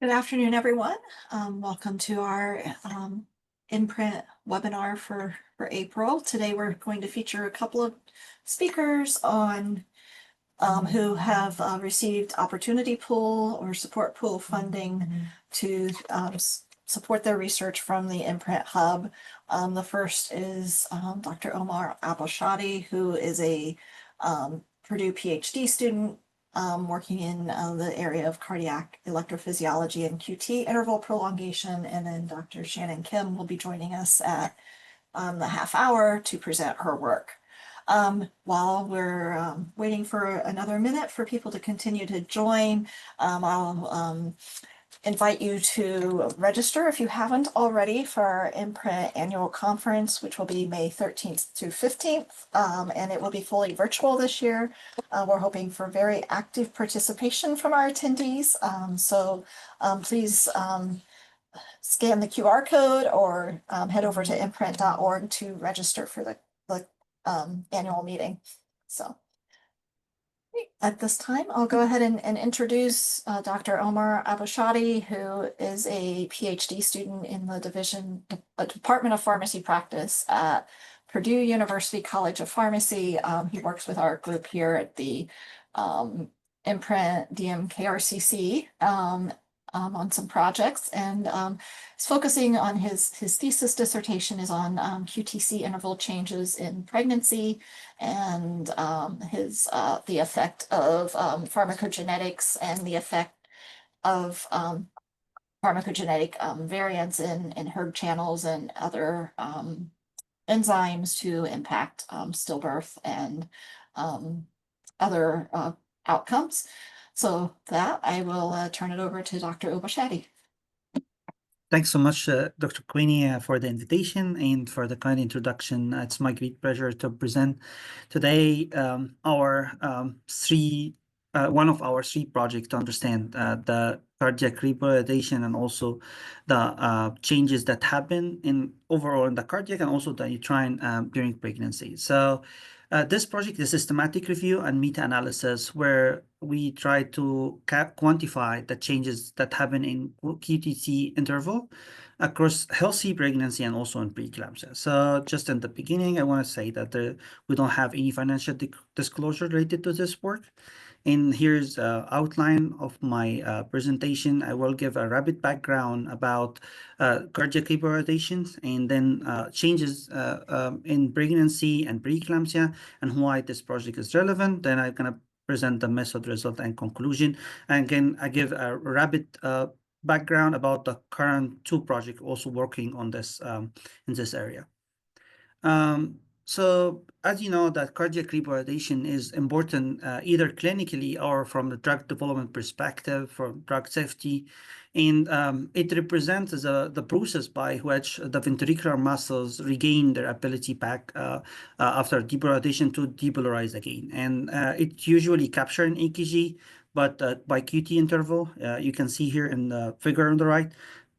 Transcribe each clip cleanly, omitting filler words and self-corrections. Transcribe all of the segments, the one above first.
Good afternoon, everyone. Welcome to our MPRINT webinar for April. Today we're going to feature a couple of speakers on who have received opportunity pool or support pool funding to support their research from the MPRINT Hub. The first is Dr. Omar Aboshady, who is a Purdue PhD student working in the area of cardiac electrophysiology and QT interval prolongation. And then Dr. Shannon Kim will be joining us at the half hour to present her work. While we're waiting for another minute for people to continue to join, I'll invite you to register if you haven't already for our MPRINT annual conference, which will be May 13th through 15th, and it will be fully virtual this year. We're hoping for very active participation from our attendees, so please scan the QR code or head over to mprint.org to register for the annual meeting. So at this time, I'll go ahead and introduce Dr. Omar Aboshady, who is a PhD student in the Department of Pharmacy Practice at Purdue University College of Pharmacy. He works with our group here at the MPRINT DMKRCC on some projects, and is focusing on his thesis dissertation is on QTC interval changes in pregnancy and the effect of pharmacogenetics and the effect of pharmacogenetic variants in hERG channels and other enzymes to impact stillbirth and other outcomes. So that I will turn it over to Dr. Aboshady. Thanks so much, Dr. Queenie, for the invitation and for the kind introduction. It's my great pleasure to present today one of our three projects to understand the cardiac repolarization and also the changes that happen overall in the cardiac and also the uterine during pregnancy. So this project is a systematic review and meta-analysis where we try to quantify the changes that happen in QTC interval across healthy pregnancy and also in preeclampsia. So just in the beginning, I want to say that we don't have any financial disclosure related to this work. And here's an outline of my presentation. I will give a rapid background about cardiac repolarization and then changes in pregnancy and preeclampsia and why this project is relevant. Then I'm going to present the method, result, and conclusion. And again, I give a rapid background about the current two projects also working on this in this area. So as you know, that cardiac repolarization is important either clinically or from the drug development perspective for drug safety. And it represents the process by which the ventricular muscles regain their ability back after depolarization to depolarize again. And it's usually captured in EKG, but by QT interval. You can see here in the figure on the right.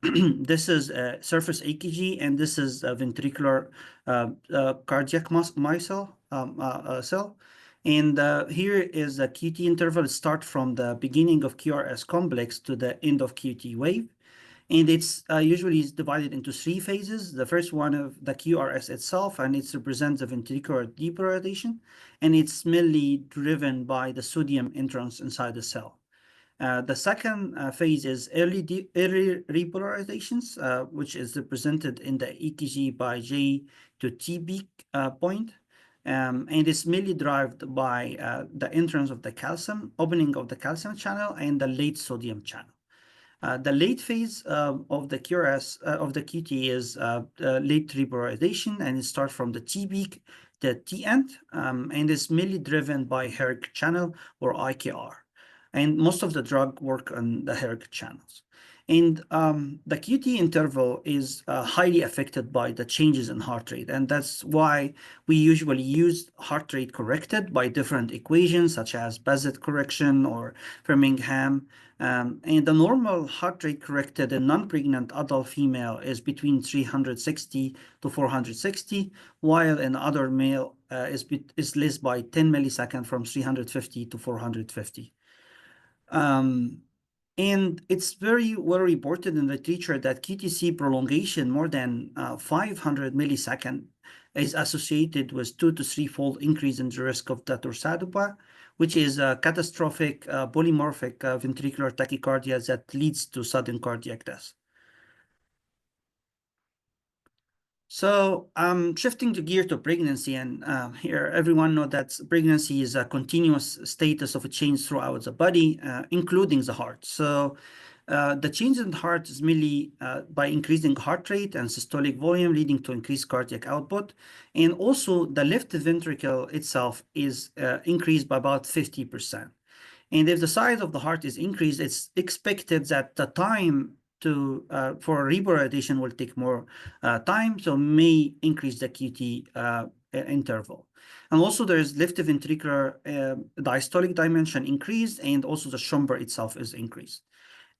This is a surface EKG, and this is a ventricular cardiac micelle cell. And here is a QT interval. Start from the beginning of QRS complex to the end of QT wave. And it's usually divided into three phases. The first one of the QRS itself, and it represents the ventricular depolarization. And it's mainly driven by the sodium entrance inside the cell. The second phase is early repolarizations, which is represented in the EKG by J to T peak point. And it's mainly derived by the entrance of the calcium, opening of the calcium channel, and the late sodium channel. The late phase of the QRS of the QT is late repolarization, and it starts from the T peak, the T end, and is mainly driven by hERG channel or IKR. And most of the drug work on the hERG channels. And the QT interval is highly affected by the changes in heart rate. And that's why we usually use heart rate corrected by different equations, such as Bassett correction or Framingham. And the normal heart rate corrected in non-pregnant adult female is between 360 to 460, while in other male is less by 10 milliseconds from 350 to 450. And it's very well reported in the literature that QTC prolongation more than 500 millisecond is associated with 2 to 3-fold increase in the risk of the torsades, which is a catastrophic polymorphic ventricular tachycardia that leads to sudden cardiac death. So shifting the gear to pregnancy, and here everyone know that pregnancy is a continuous status of a change throughout the body, including the heart. So the change in the heart is merely by increasing heart rate and systolic volume, leading to increased cardiac output. And also the left ventricle itself is increased by about 50%. And if the size of the heart is increased, it's expected that the time for rebroadation will take more time, so may increase the QT interval. And also there's left ventricular diastolic dimension increased, and also the Schomburg itself is increased.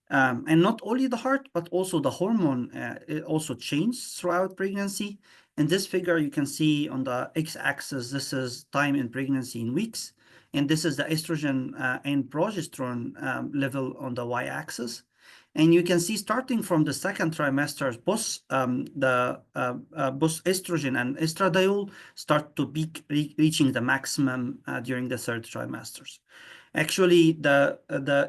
And not only the heart, but also the hormone it also changed throughout pregnancy. In this figure, you can see on the x-axis, this is time in pregnancy in weeks. And this is the estrogen and progesterone level on the y-axis. And you can see starting from the second trimester, both both estrogen and estradiol start to be reaching the maximum during the third trimesters. Actually, the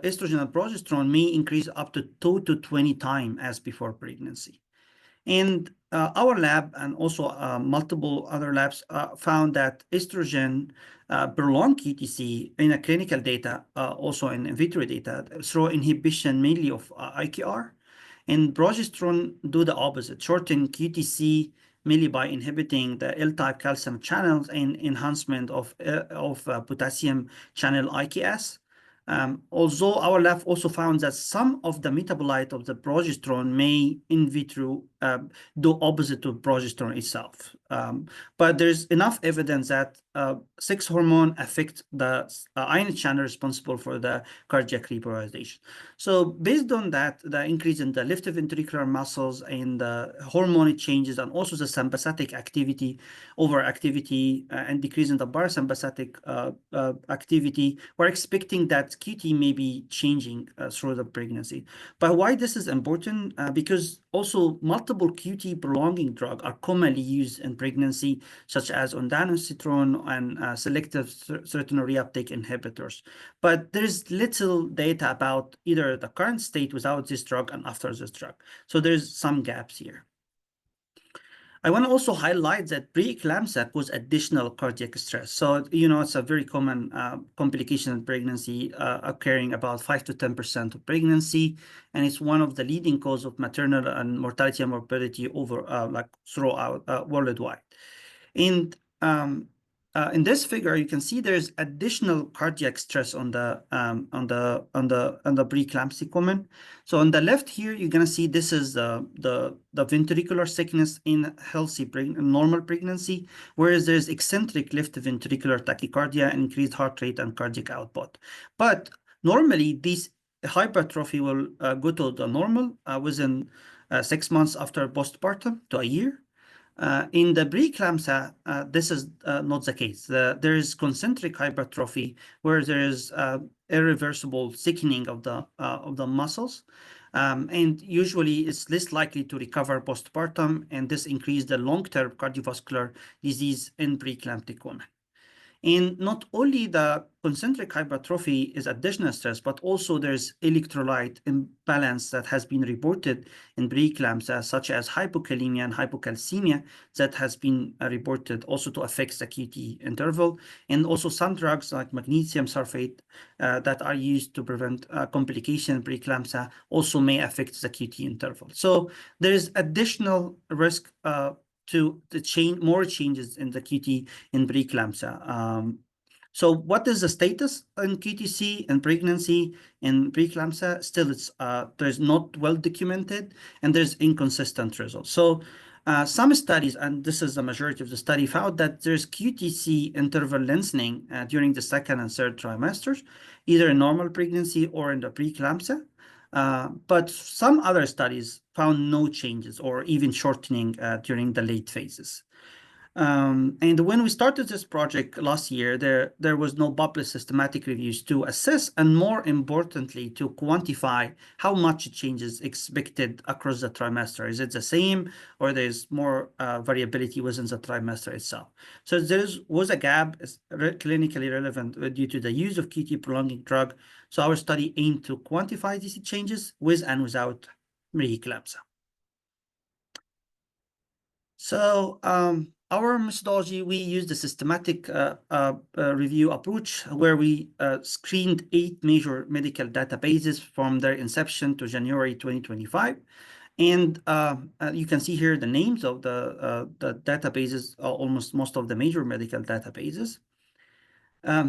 estrogen and progesterone may increase up to 2 to 20 times as before pregnancy. And our lab and also multiple other labs found that estrogen prolonged QTC in a clinical data, also in vitro data, through inhibition mainly of IKR. And progesterone do the opposite, shorten QTC mainly by inhibiting the L-type calcium channels and enhancement of potassium channel IKS. Although our lab also found that some of the metabolite of the progesterone may in vitro do opposite to progesterone itself. But there's enough evidence that sex hormone affect the ion channel responsible for the cardiac repolarization. So based on that, the increase in the left ventricular muscles and the hormone changes, and also the sympathetic activity, overactivity, and decrease in the parasympathetic activity, we're expecting that QT may be changing through the pregnancy. But why this is important? Because also multiple QT prolonging drugs are commonly used in pregnancy, such as ondansetron and selective serotonin reuptake inhibitors. But there is little data about either the current state without this drug and after this drug. So there's some gaps here. I want to also highlight that preeclampsia causes additional cardiac stress. So, it's a very common complication in pregnancy, occurring about 5 to 10% of pregnancy. And it's one of the leading causes of maternal and mortality and morbidity throughout worldwide. And in this figure, you can see there's additional cardiac stress on the preeclampsia comment. So on the left here, you're gonna see this is the ventricular thickness in healthy normal pregnancy, whereas there's eccentric left ventricular tachycardia, increased heart rate, and cardiac output. But normally, this hypertrophy will go to the normal within 6 months after postpartum to a year. In the preeclampsia, this is not the case. There is concentric hypertrophy where there is irreversible thickening of the muscles, and usually it's less likely to recover postpartum, and this increases the long-term cardiovascular disease in preeclamptic women. And not only the concentric hypertrophy is additional stress, but also there's electrolyte imbalance that has been reported in preeclampsia, such as hypokalemia and hypocalcemia, that has been reported also to affect the QT interval. And also some drugs like magnesium sulfate that are used to prevent complication in preeclampsia also may affect the QT interval. So there is additional risk to change more changes in the QT in preeclampsia. So what is the status in QTC and pregnancy in preeclampsia? Still, it's there's not well documented, and there's inconsistent results. So some studies, and this is the majority of the study, found that there's QTC interval lengthening during the second and third trimesters, either in normal pregnancy or in the preeclampsia. But some other studies found no changes or even shortening during the late phases. And when we started this project last year, there was no published systematic reviews to assess and, more importantly, to quantify how much changes expected across the trimester. Is it the same, or there's more variability within the trimester itself? So there was a gap clinically relevant due to the use of QT prolonging drug. So our study aimed to quantify these changes with and without preeclampsia. So our methodology, we used a systematic review approach where we screened 8 major medical databases from their inception to January 2025. And you can see here the names of the databases, almost most of the major medical databases.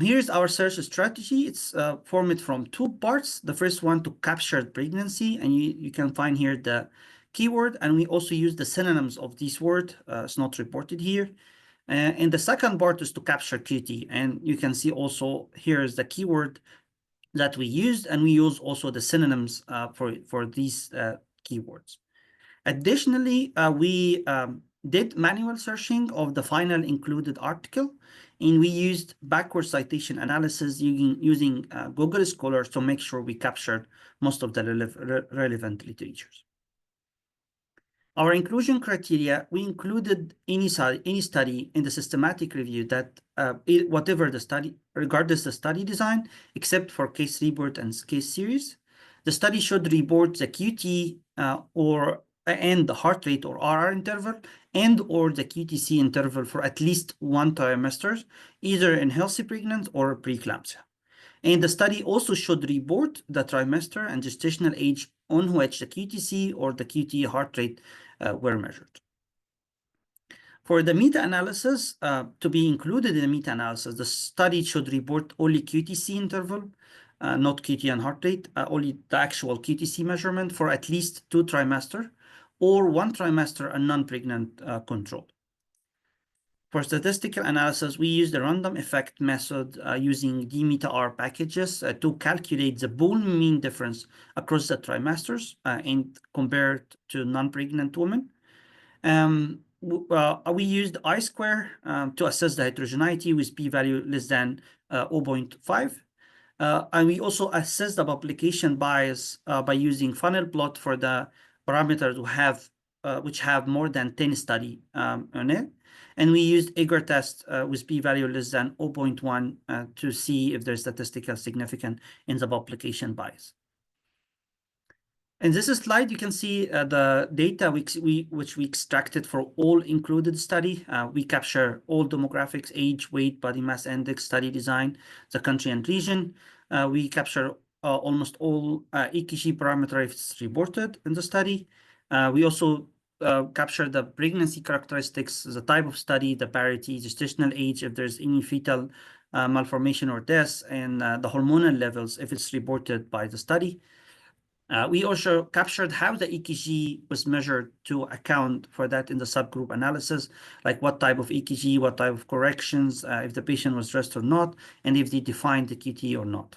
Here's our search strategy. It's formed from 2 parts. The first one to capture pregnancy, and you can find here the keyword, and we also use the synonyms of this word. It's not reported here. And the second part is to capture QT, and you can see also here is the keyword that we used, and we use also the synonyms for these keywords. Additionally, we did manual searching of the final included article, and we used backward citation analysis using Google Scholar to make sure we captured most of the relevant literatures. Our inclusion criteria, we included any study in the systematic review that whatever the study, regardless the study design, except for case report and case series. The study should report the QT and the heart rate or RR interval and or the QTC interval for at least 1 trimester, either in healthy pregnant or preeclampsia. And the study also should report the trimester and gestational age on which the QTC or the QT heart rate were measured. For the meta-analysis, to be included in the meta-analysis, the study should report only QTC interval, not QT and heart rate, only the actual QTC measurement for at least 2 trimester or 1 trimester and non-pregnant control. For statistical analysis, we use the random effect method using d-meta-r packages to calculate the bone mean difference across the trimesters and compared to non-pregnant women. We used I-square to assess the heterogeneity with p-value less than 0.5. And we also assessed the publication bias by using funnel plot for the parameters which have more than 10 study on it. And we used Eger test with p-value less than 0.1 to see if there's statistical significance in the publication bias. In this slide, you can see the data which we extracted for all included study. We capture all demographics, age, weight, body mass index, study design, the country and region. We capture almost all EKG parameters reported in the study. We also capture the pregnancy characteristics, the type of study, the parity, gestational age, if there's any fetal malformation or death, and the hormonal levels if it's reported by the study. We also captured how the EKG was measured to account for that in the subgroup analysis, like what type of EKG, what type of corrections, if the patient was stressed or not, and if they defined the QT or not.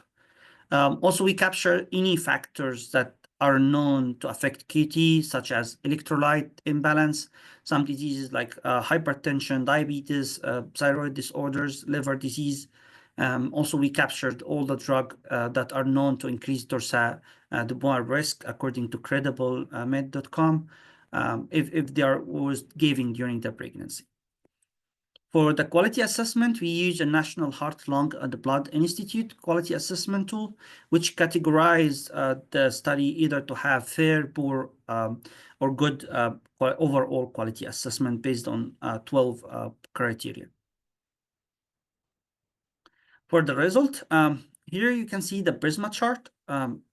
Also, we capture any factors that are known to affect QT, such as electrolyte imbalance, some diseases like hypertension, diabetes, thyroid disorders, liver disease. Also, we captured all the drugs that are known to increase Dorsal risk according to crediblemed.com if they was given during the pregnancy. For the quality assessment, we use a National Heart, Lung, and Blood Institute quality assessment tool, which categorized the study either to have fair, poor, or good overall quality assessment based on 12 criteria. For the result, here you can see the Prisma chart.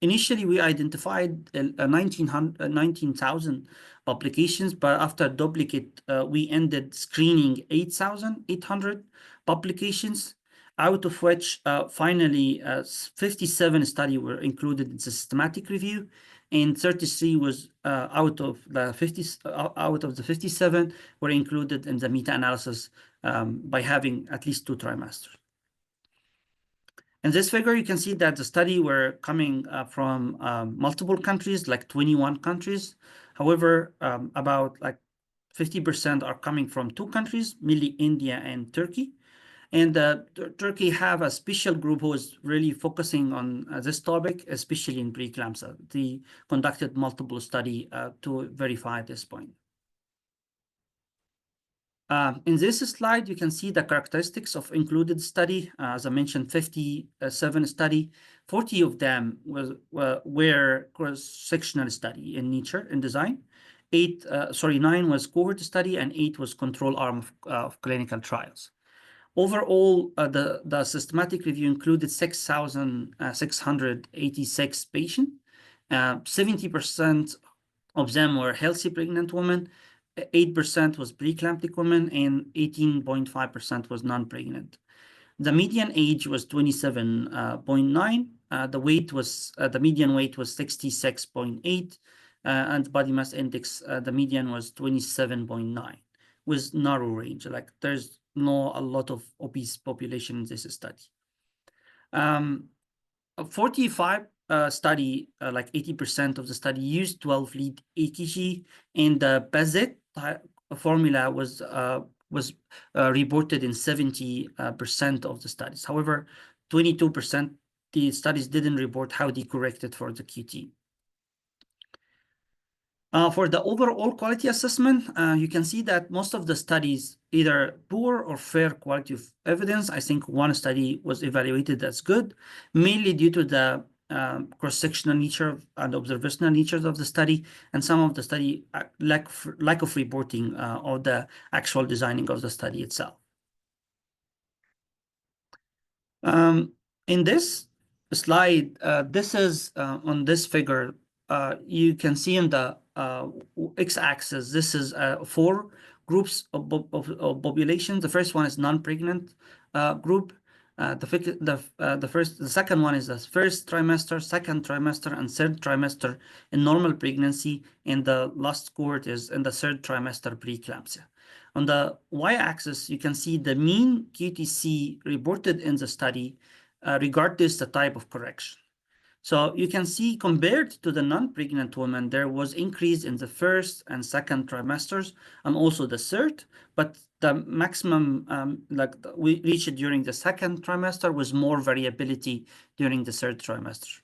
Initially, we identified 19,000 publications, but after duplicate, we ended screening 8,800 publications, out of which finally 57 studies were included in the systematic review, and 33 was out of the 57 were included in the meta-analysis by having at least 2 trimesters. In this figure, you can see that the study were coming from multiple countries, like 21 countries. However, about like 50% are coming from two countries, mainly India and Turkey. And Turkey have a special group who is really focusing on this topic, especially in preeclampsia. They conducted multiple study to verify this point. In this slide, you can see the characteristics of included study. As I mentioned, 57 study, 40 of them were cross-sectional study in nature and design. 9 was cohort study, and 8 was control arm of clinical trials. Overall, the systematic review included 6,686 patients. 70% of them were healthy pregnant women, 8% was preeclamptic women, and 18.5% was non-pregnant. The median age was 27.9. The median weight was 66.8, and body mass index, the median was 27.9, with narrow range. Like there's no a lot of obese population in this study. 45 study, like 80% of the study used 12-lead EKG, and the BAZET formula was reported in 70% of the studies. However, 22% the studies didn't report how they corrected for the QT. For the overall quality assessment, you can see that most of the studies either poor or fair quality of evidence. I think one study was evaluated as good, mainly due to the cross-sectional nature and observational natures of the study, and some of the study lack of reporting or the actual designing of the study itself. In this slide, this is on this figure, you can see in the x-axis, this is 4 groups of population. The first one is non-pregnant group. The second one is the first trimester, second trimester, and third trimester in normal pregnancy, and the last cohort is in the third trimester preeclampsia. On the y-axis, you can see the mean QTC reported in the study, regardless the type of correction. So you can see compared to the non-pregnant woman, there was increase in the first and second trimesters, and also the third, but the maximum we reached during the second trimester was more variability during the third trimester.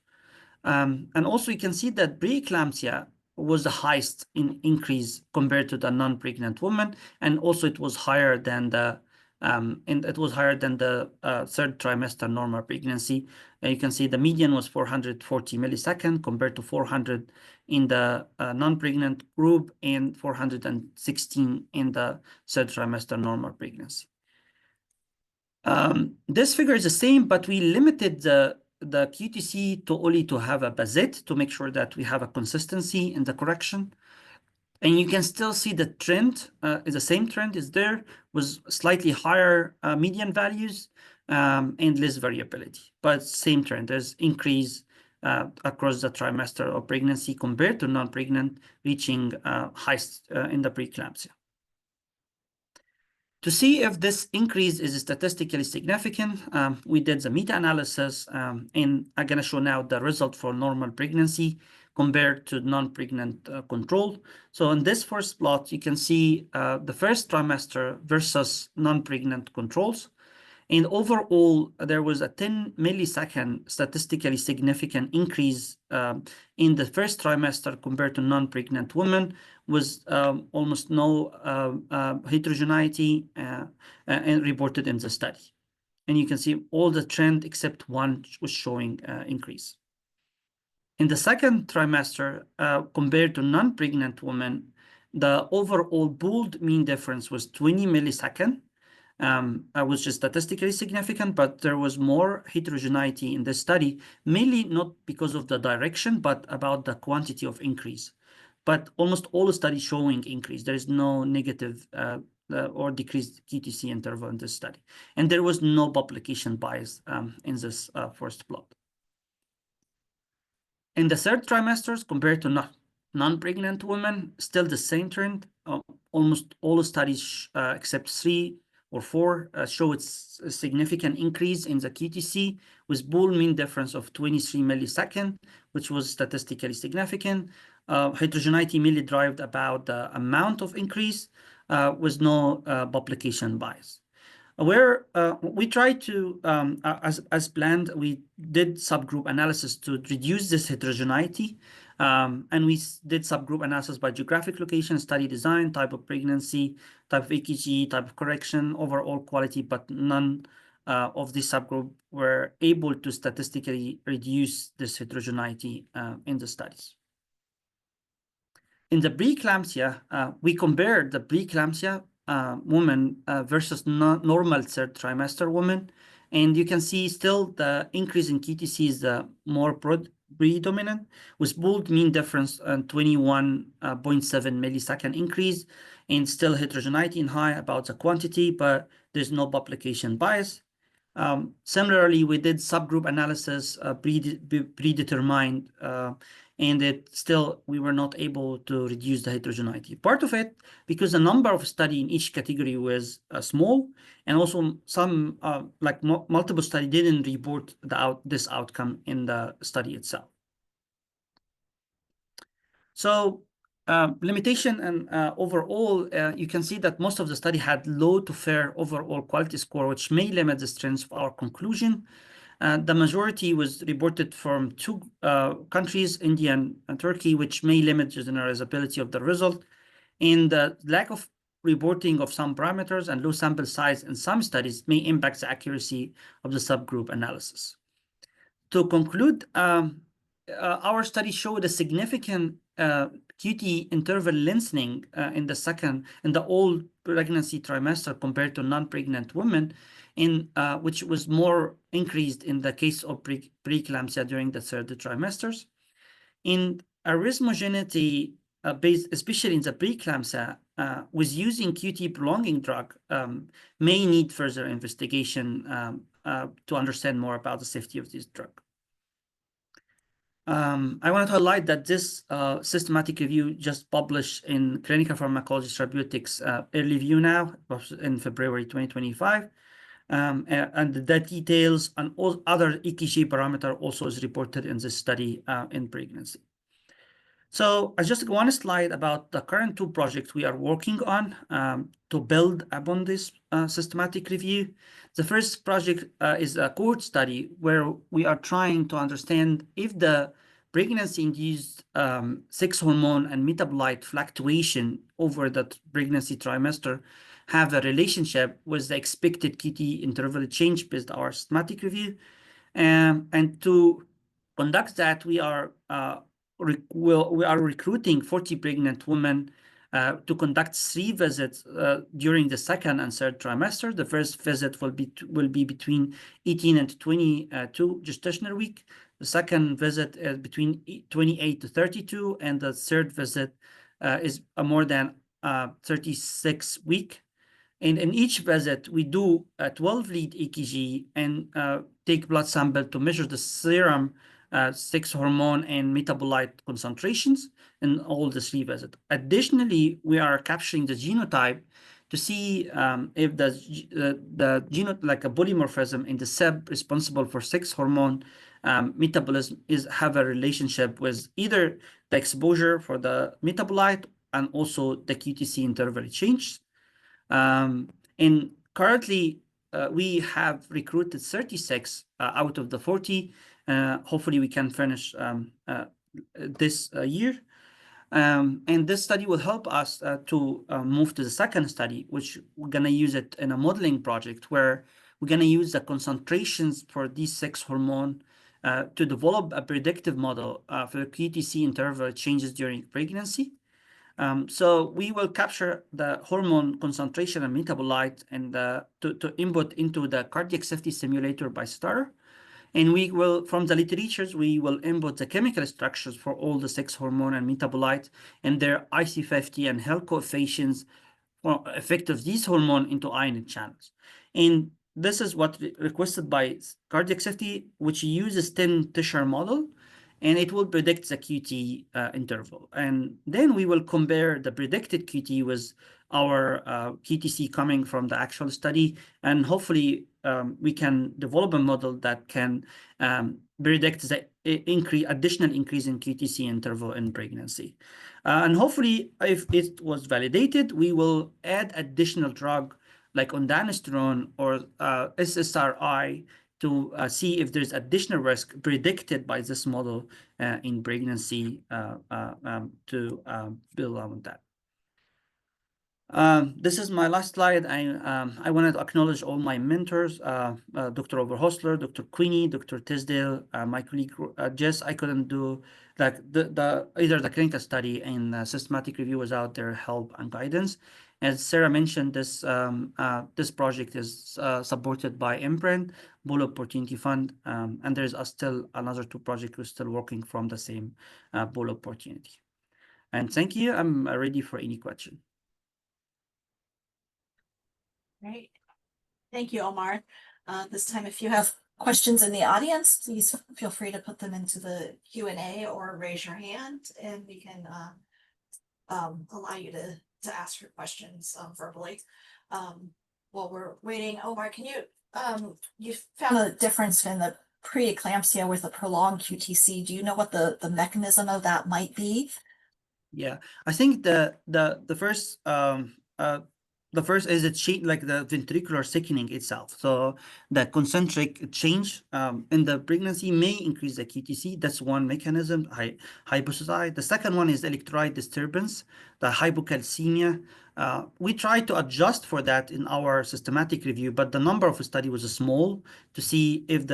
And also you can see that preeclampsia was the highest in increase compared to the non-pregnant woman, and also it was higher than the third trimester normal pregnancy. You can see the median was 440 milliseconds compared to 400 in the non-pregnant group and 416 in the third trimester normal pregnancy. This figure is the same, but we limited the QTC to only to have a BAZET to make sure that we have a consistency in the correction. And you can still see the trend, is the same trend is there, with slightly higher median values and less variability, but same trend. There's increase across the trimester of pregnancy compared to non-pregnant, reaching highest in the preeclampsia. To see if this increase is statistically significant, we did the meta-analysis, and I'm going to show now the result for normal pregnancy compared to non-pregnant control. So in this first plot, you can see the first trimester versus non-pregnant controls. And overall, there was a 10 millisecond statistically significant increase in the first trimester compared to non-pregnant women, with almost no heterogeneity and reported in the study. And you can see all the trend except one was showing increase. In the second trimester, compared to non-pregnant women, the overall pooled mean difference was 20 milliseconds. Was just statistically significant, but there was more heterogeneity in the study, mainly not because of the direction, but about the quantity of increase. But almost all the studies showing increase. There is no negative or decreased QTC interval in this study. And there was no publication bias in this first plot. In the third trimesters, compared to non-pregnant women, still the same trend. Almost all the studies except 3 or 4 show its a significant increase in the QTC with pool mean difference of 23 millisecond, which was statistically significant. Heterogeneity merely derived about the amount of increase with no publication bias. Where we tried to, as planned, we did subgroup analysis to reduce this heterogeneity. And we did subgroup analysis by geographic location, study design, type of pregnancy, type of EKG, type of correction, overall quality, but none of this subgroup were able to statistically reduce this heterogeneity in the studies. In the preeclampsia, we compared the preeclampsia woman versus normal third trimester woman. And you can see still the increase in QTC is more predominant with pooled mean difference and 21.7 millisecond increase, and still heterogeneity in high about the quantity, but there's no publication bias. Similarly, we did subgroup analysis predetermined, and we were not able to reduce the heterogeneity. Part of it because the number of study in each category was small, and also some multiple study didn't report this outcome in the study itself. So limitation and overall, you can see that most of the study had low to fair overall quality score, which may limit the strength of our conclusion. The majority was reported from 2 countries, India and Turkey, which may limit generalizability of the result. And the lack of reporting of some parameters and low sample size in some studies may impact the accuracy of the subgroup analysis. To conclude, our study showed a significant QT interval lengthening in the old pregnancy trimester compared to non-pregnant women, which was more increased in the case of preeclampsia during the third trimesters. In arithmogeneity based, especially in the preeclampsia, with using QT prolonging drug may need further investigation to understand more about the safety of this drug. I want to highlight that this systematic review just published in Clinical Pharmacology Therapeutics early review now in February 2025. And the details and all other EKG parameter also is reported in this study in pregnancy. So I just one slide about the current 2 projects we are working on to build upon this systematic review. The first project is a cohort study where we are trying to understand if the pregnancy-induced sex hormone and metabolite fluctuation over the pregnancy trimester have a relationship with the expected QT interval change based on our systematic review. And to conduct that, we are recruiting 40 pregnant women to conduct 3 visits during the second and third trimester. The first visit will be between 18 and 22 gestational week. The second visit is between 28 to 32, and the third visit is more than 36 week. And in each visit, we do a 12-lead EKG and take blood sample to measure the serum sex hormone and metabolite concentrations in all the 3 visits. Additionally, we are capturing the genotype to see if the genotype, like a polymorphism in the SEB responsible for sex hormone metabolism, have a relationship with either the exposure for the metabolite and also the QTC interval change. And currently, we have recruited 36 out of the 40. Hopefully, we can finish this year. And this study will help us to move to the second study, which we're going to use it in a modeling project where we're going to use the concentrations for these sex hormone to develop a predictive model for QTC interval changes during pregnancy. So we will capture the hormone concentration and metabolite and to input into the cardiac safety simulator by Star. And we will, from the literatures, we will input the chemical structures for all the sex hormone and metabolite and their IC50 and health coefficients for effect of these hormone into ion channels. And this is what requested by cardiac safety, which uses 10 Tischer model. and it will predict the QT interval. And then we will compare the predicted QT with our QTC coming from the actual study, and hopefully we can develop a model that can predict the additional increase in QTC interval in pregnancy. And hopefully, if it was validated, we will add additional drug like ondansetron or SSRI to see if there's additional risk predicted by this model in pregnancy to build on that. This is my last slide. I wanted to acknowledge all my mentors, Dr. Overholser, Dr. Queenie, Dr. Tisdale, my colleague Jess. I couldn't do like either the clinical study and systematic review without their help and guidance. As Sarah mentioned, this project is supported by MPRINT, Bull Opportunity Fund, and there's still another 2 projects we're still working from the same Bull Opportunity. And thank you. I'm ready for any question. Great. Thank you, Omar. This time, if you have questions in the audience, please feel free to put them into the Q&A or raise your hand, and we can allow you to ask your questions verbally. While we're waiting, Omar, can you found a difference in the preeclampsia with a prolonged QTC. Do you know what the mechanism of that might be? Yeah, I think the first is like the ventricular thickening itself. So the concentric change in the pregnancy may increase the QTC. That's one mechanism, hypoxic. The second one is electrolyte disturbance, the hypocalcemia. We tried to adjust for that in our systematic review, but the number of study was small to see if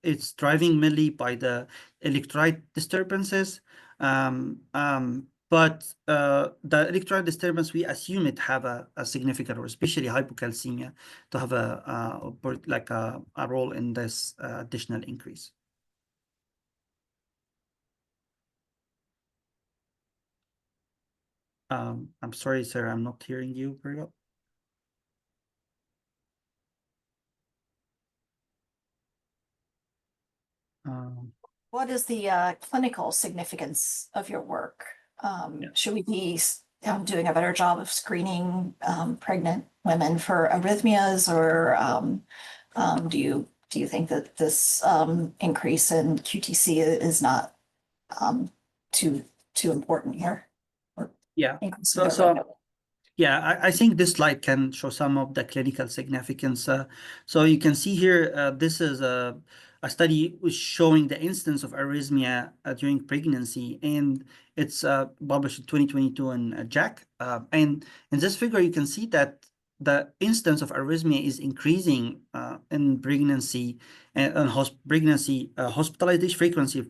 it's driven mainly by the electrolyte disturbances. But the electrolyte disturbance, we assume it have a significant, or especially hypocalcemia, to have a role in this additional increase. I'm sorry, sir, I'm not hearing you very well. What is the clinical significance of your work? Should we be doing a better job of screening pregnant women for arrhythmias, or do you think that this increase in QTC is not too important here? Yeah. I think this slide can show some of the clinical significance. So you can see here, this is a study was showing the instance of arrhythmia during pregnancy, and it's published in 2022 in JACC. And in this figure, you can see that the instance of arrhythmia is increasing in pregnancy and hospitalization frequency of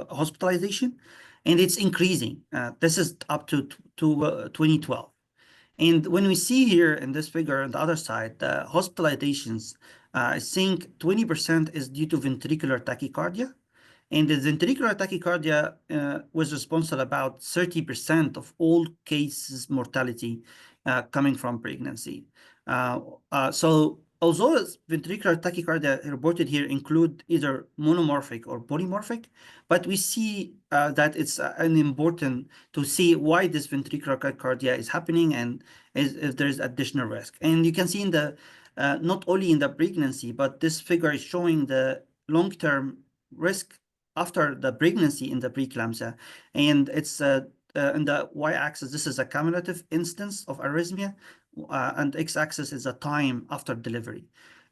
hospitalization, and it's increasing. This is up to 2012. And when we see here in this figure on the other side, the hospitalizations, I think 20% is due to ventricular tachycardia. And the ventricular tachycardia was responsible about 30% of all cases mortality coming from pregnancy. So although ventricular tachycardia reported here include either monomorphic or polymorphic, but we see that it's important to see why this ventricular tachycardia is happening and if there's additional risk. And you can see in the not only in the pregnancy, but this figure is showing the long-term risk after the pregnancy in the preeclampsia. And it's in the y-axis, this is a cumulative instance of arrhythmia, and x-axis is a time after delivery.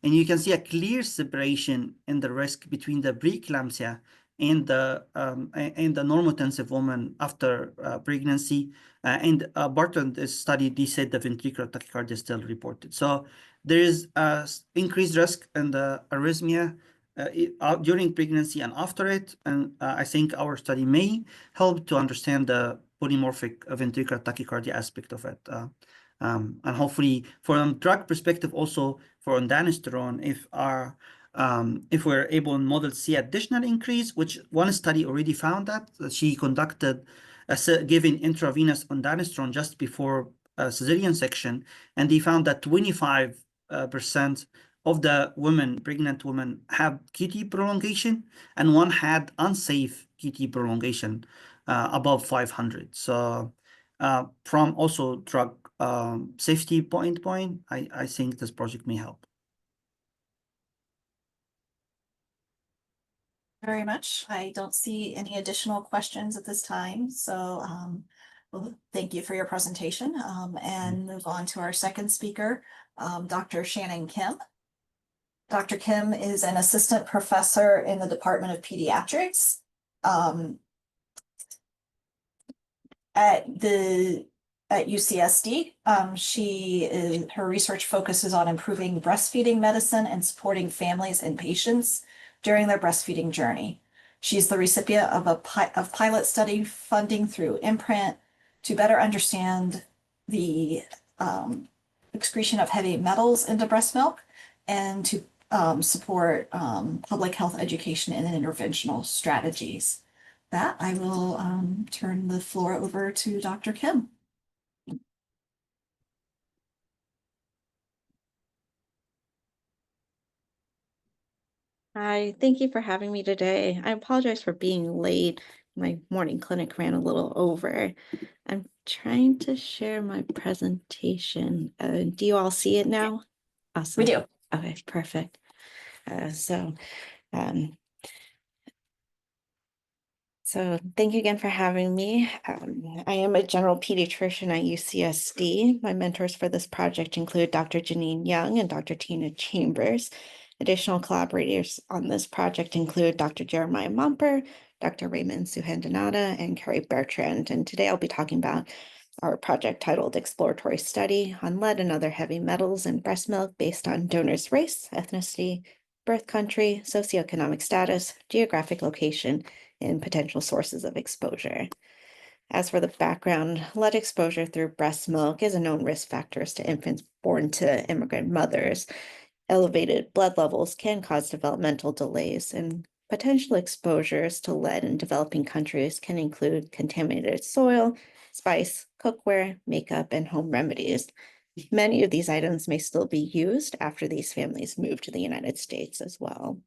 And you can see a clear separation in the risk between the preeclampsia and the normotensive woman after pregnancy. And Bertrand study, they said the ventricular tachycardia is still reported. So there is increased risk in the arrhythmia during pregnancy and after it. And I think our study may help to understand the polymorphic ventricular tachycardia aspect of it. And hopefully from a drug perspective, also for ondansetron, if we're able to model see additional increase, which one study already found that she conducted giving intravenous ondansetron just before cesarean section, and they found that 25% of the pregnant women have QT prolongation, and one had unsafe QT prolongation above 500. So from also drug safety point, I think this project may help. Very much. I don't see any additional questions at this time, so well, thank you for your presentation, and move on to our second speaker, Dr. Shannon Kim. Dr. Kim is an assistant professor in the Department of Pediatrics at UCSD. Her research focuses on improving breastfeeding medicine and supporting families and patients during their breastfeeding journey. She's the recipient of pilot study funding through MPRINT to better understand the excretion of heavy metals into breast milk, and to support public health education and interventional strategies. That I will turn the floor over to Dr. Kim. Hi, thank you for having me today. I apologize for being late. My morning clinic ran a little over. I'm trying to share my presentation. Do you all see it now? Awesome. We do. Okay, perfect. So thank you again for having me. I am a general pediatrician at UCSD. My mentors for this project include Dr. Janine Young and Dr. Tina Chambers. Additional collaborators on this project include Dr. Jeremiah Momper, Dr. Raymond Suhandynata, and Kerri Bertrand. And today I'll be talking about our project titled Exploratory Study on Lead and Other Heavy Metals in Breast Milk based on donors' race, ethnicity, birth country, socioeconomic status, geographic location, and potential sources of exposure. As for the background, lead exposure through breast milk is a known risk factor to infants born to immigrant mothers. Elevated blood levels can cause developmental delays, and potential exposures to lead in developing countries can include contaminated soil, spice, cookware, makeup, and home remedies. Many of these items may still be used after these families move to the United States as well.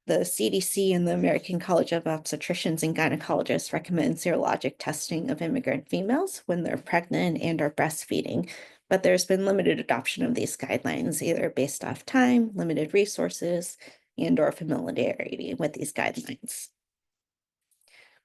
The CDC and the American College of Obstetricians and Gynecologists recommend serologic testing of immigrant females when they're pregnant and are breastfeeding, but there's been limited adoption of these guidelines, either based off time, limited resources, and/or familiarity with these guidelines.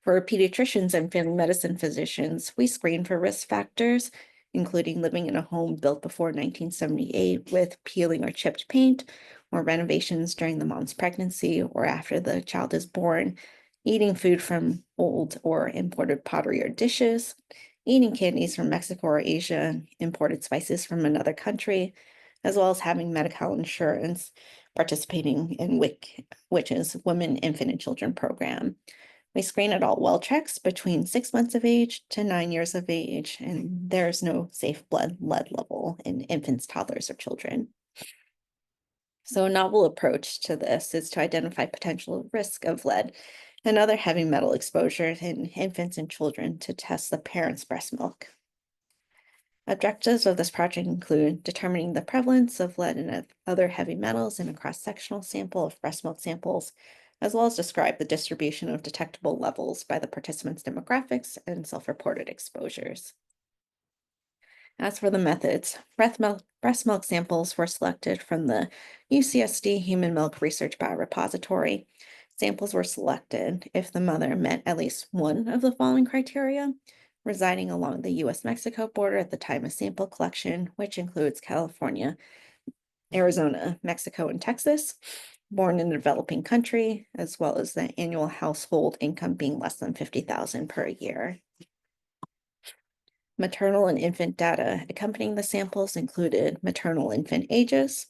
For pediatricians and family medicine physicians, we screen for risk factors, including living in a home built before 1978 with peeling or chipped paint, or renovations during the mom's pregnancy or after the child is born, eating food from old or imported pottery or dishes, eating candies from Mexico or Asia, imported spices from another country, as well as having medical insurance, participating in WIC, which is Women, Infant, and Children program. We screen at all well checks between 6 months of age to 9 years of age, and there's no safe blood lead level in infants, toddlers, or children. So a novel approach to this is to identify potential risk of lead and other heavy metal exposure in infants and children to test the parent's breast milk. Objectives of this project include determining the prevalence of lead and other heavy metals in a cross-sectional sample of breast milk samples, as well as describe the distribution of detectable levels by the participants' demographics and self-reported exposures. As for the methods, breast milk samples were selected from the UCSD Human Milk Research Biorepository. Samples were selected if the mother met at least one of the following criteria: residing along the US-Mexico border at the time of sample collection, which includes California, Arizona, Mexico, and Texas, born in a developing country, as well as the annual household income being less than $50,000 per year. Maternal and infant data accompanying the samples included maternal infant ages,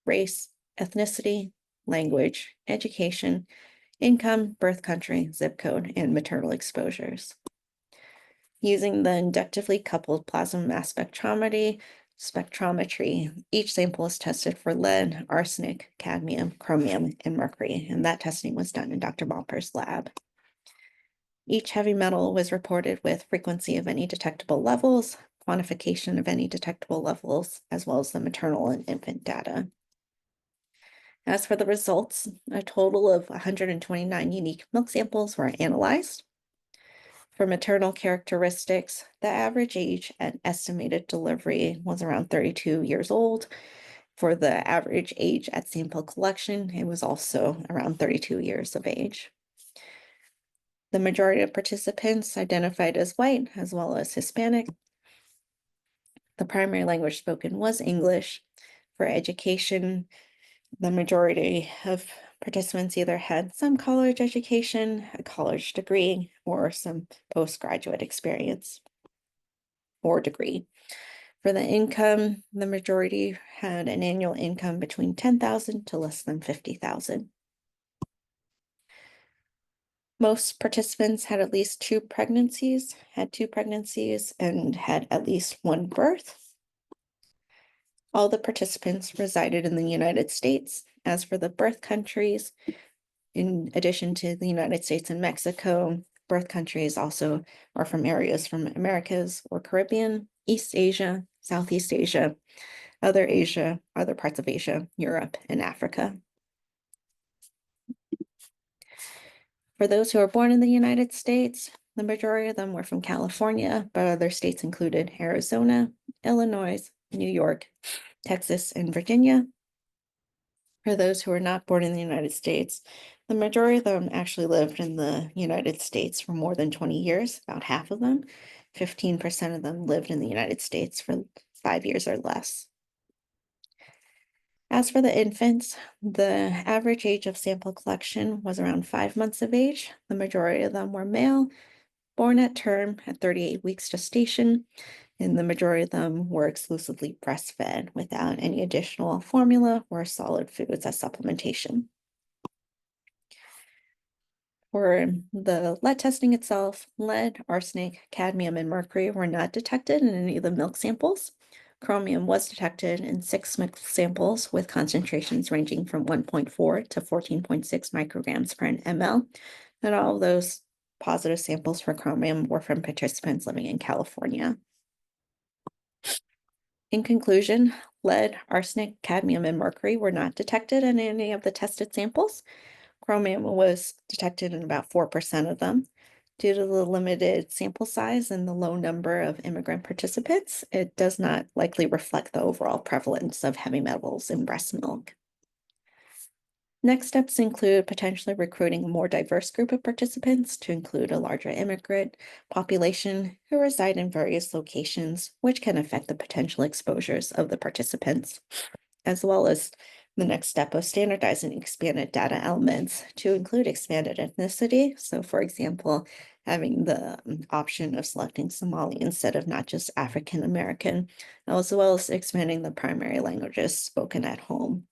race, ethnicity, language, education, income, birth country, zip code, and maternal exposures. Using the inductively coupled plasma mass spectrometry, each sample is tested for lead, arsenic, cadmium, chromium, and mercury, and that testing was done in Dr. Momper's lab. Each heavy metal was reported with frequency of any detectable levels, quantification of any detectable levels, as well as the maternal and infant data. As for the results, a total of 129 unique milk samples were analyzed. For maternal characteristics, the average age at estimated delivery was around 32 years old. For the average age at sample collection, it was also around 32 years of age. The majority of participants identified as white as well as Hispanic. The primary language spoken was English. For education, the majority of participants either had some college education, a college degree, or some postgraduate experience or degree. For the income, the majority had an annual income between 10,000 to less than 50,000. Most participants had at least two pregnancies, and had at least one birth. All the participants resided in the United States. As for the birth countries, in addition to the United States and Mexico, birth countries also are from areas from Americas or Caribbean, East Asia, Southeast Asia, other parts of Asia, Europe, and Africa. For those who were born in the United States, the majority of them were from California, but other states included Arizona, Illinois, New York, Texas, and Virginia. For those who were not born in the United States, the majority of them actually lived in the United States for more than 20 years, about half of them. 15% of them lived in the United States for 5 years or less. As for the infants, the average age of sample collection was around 5 months of age. The majority of them were male, born at term at 38 weeks gestation, and the majority of them were exclusively breastfed without any additional formula or solid foods as supplementation. For the lead testing itself, lead, arsenic, cadmium, and mercury were not detected in any of the milk samples. Chromium was detected in 6 milk samples with concentrations ranging from 1.4 to 14.6 micrograms per ml. And all of those positive samples for chromium were from participants living in California. In conclusion, lead, arsenic, cadmium, and mercury were not detected in any of the tested samples. Chromium was detected in about 4% of them. Due to the limited sample size and the low number of immigrant participants, it does not likely reflect the overall prevalence of heavy metals in breast milk. Next steps include potentially recruiting a more diverse group of participants to include a larger immigrant population who reside in various locations, which can affect the potential exposures of the participants, as well as the next step of standardizing expanded data elements to include expanded ethnicity. So for example, having the option of selecting Somali instead of not just African American, as well as expanding the primary languages spoken at home.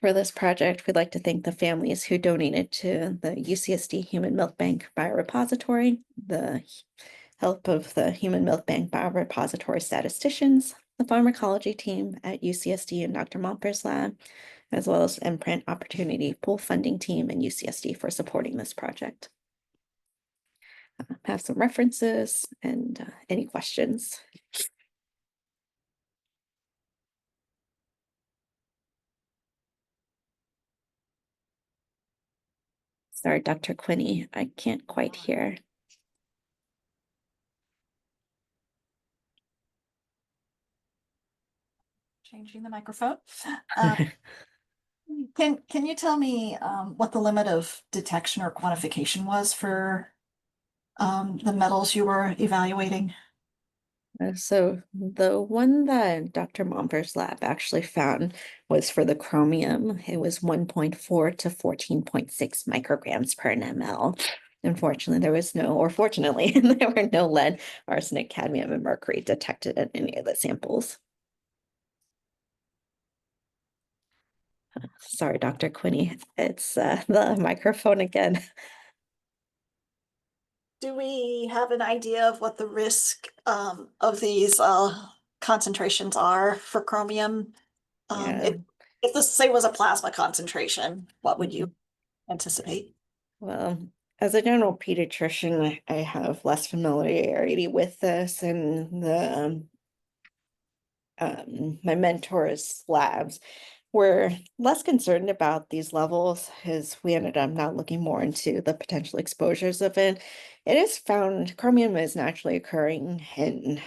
For this project, we'd like to thank the families who donated to the UCSD Human Milk Bank Biorepository, the help of the Human Milk Bank Biorepository statisticians, the pharmacology team at UCSD and Dr. Momper's lab, as well as MPRINT Opportunity Pool Funding team and UCSD for supporting this project. I have some references and any questions. Sorry, Dr. Quinney, I can't quite hear. Changing the microphone. Can you tell me what the limit of detection or quantification was for the metals you were evaluating? So the one that Dr. Momper's lab actually found was for the chromium. It was 1.4 to 14.6 micrograms per ml. Unfortunately, fortunately, there were no lead, arsenic, cadmium, and mercury detected in any of the samples. Sorry, Dr. Quinney, it's the microphone again. Do we have an idea of what the risk of these concentrations are for chromium? Yeah. If this, say, was a plasma concentration, what would you anticipate? Well, as a general pediatrician, I have less familiarity with this, and the my mentor's labs we're less concerned about these levels as we ended up now looking more into the potential exposures of it. It is found chromium is naturally occurring in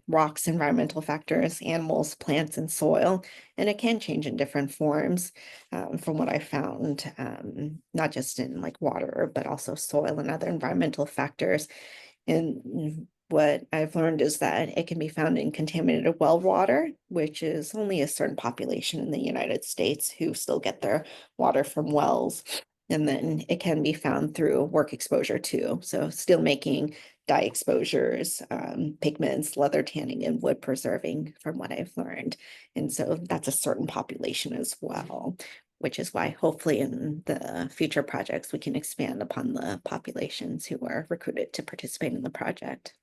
rocks, environmental factors, animals, plants, and soil, and it can change in different forms from what I found, not just in like water, but also soil and other environmental factors. And what I've learned is that it can be found in contaminated well water, which is only a certain population in the United States who still get their water from wells. And then it can be found through work exposure too. So steel making, dye exposures, pigments, leather tanning, and wood preserving from what I've learned. And so that's a certain population as well, which is why hopefully in the future projects, we can expand upon the populations who are recruited to participate in the project.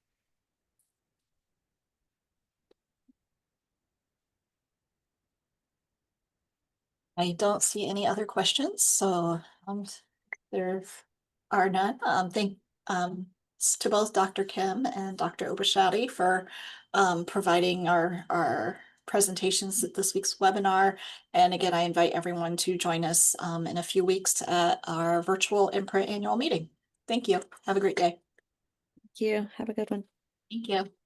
I don't see any other questions, so there are none. Thank to both Dr. Kim and Dr. Aboshady for providing our presentations at this week's webinar. And again, I invite everyone to join us in a few weeks at our virtual MPRINT annual meeting. Thank you. Have a great day. Thank you. Have a good one. Thank you.